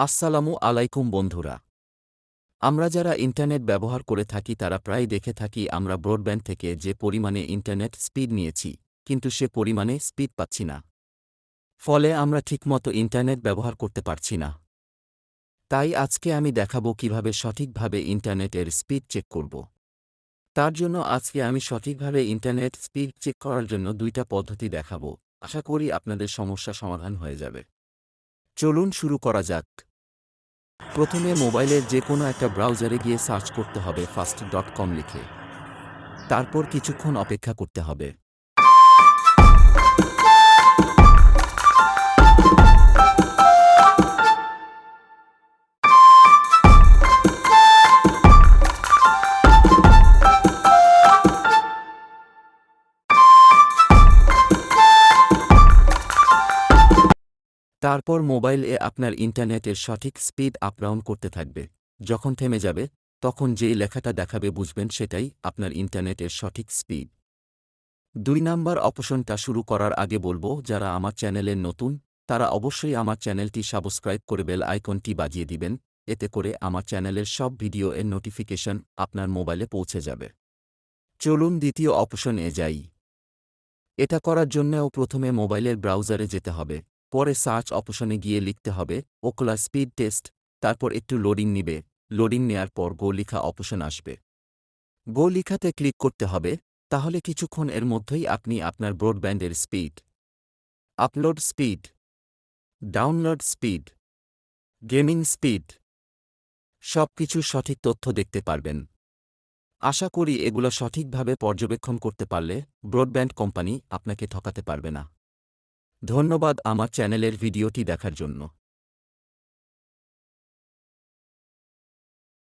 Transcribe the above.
আসসালামু আলাইকুম বন্ধুরা। আমরা যারা ইন্টারনেট ব্যবহার করে থাকি তারা প্রায় দেখে থাকি আমরা ব্রডব্যান্ড থেকে যে পরিমাণে ইন্টারনেট স্পিড নিয়েছি, কিন্তু সে পরিমাণে স্পিড পাচ্ছি না। ফলে আমরা ঠিকমতো ইন্টারনেট ব্যবহার করতে পারছি না। তাই আজকে আমি দেখাবো কিভাবে সঠিকভাবে ইন্টারনেটের স্পিড চেক করব। তার জন্য আজকে আমি সঠিকভাবে ইন্টারনেট স্পিড চেক করার জন্য ২টা পদ্ধতি দেখাবো। আশা করি আপনাদের সমস্যা সমাধান হয়ে যাবে। চলুন শুরু করা যাক। প্রথমে মোবাইলের যে কোনো একটা ব্রাউজারে গিয়ে সার্চ করতে হবে fast.com লিখে। তারপর কিছুক্ষণ অপেক্ষা করতে হবে। তারপর মোবাইলে আপনার ইন্টারনেটের সঠিক স্পিড আপ ডাউন করতে থাকবে। যখন থেমে যাবে, তখন যেই লেখাটা দেখাবে বুঝবেন সেটাই আপনার ইন্টারনেটের সঠিক স্পিড। ২ নাম্বার অপশনটা শুরু করার আগে বলবো, যারা আমার চ্যানেলের নতুন তারা অবশ্যই আমার চ্যানেলটি সাবস্ক্রাইব করে বেল আইকনটি বাজিয়ে দিবেন, এতে করে আমার চ্যানেলের সব ভিডিও এর নোটিফিকেশন আপনার মোবাইলে পৌঁছে যাবে। চলুন দ্বিতীয় অপশনে যাই। এটা করার জন্যও প্রথমে মোবাইলের ব্রাউজারে যেতে হবে, পরে সার্চ অপশনে গিয়ে লিখতে হবে ওকলা স্পিড টেস্ট, তারপর একটু লোডিং নিবে। লোডিং নেয়ার পর গো লিখা অপশন আসবে। গো লিখাতে ক্লিক করতে হবে, তাহলে কিছুক্ষণ এর মধ্যেই আপনি আপনার ব্রডব্যান্ডের speed, upload speed, download speed, gaming speed সব কিছুর সঠিক তথ্য দেখতে পারবেন। আশা করি এগুলো সঠিকভাবে পর্যবেক্ষণ করতে পারলে ব্রডব্যান্ড কোম্পানি আপনাকে ঠকাতে পারবে না। ধন্যবাদ আমার চ্যানেলের ভিডিওটি দেখার জন্য।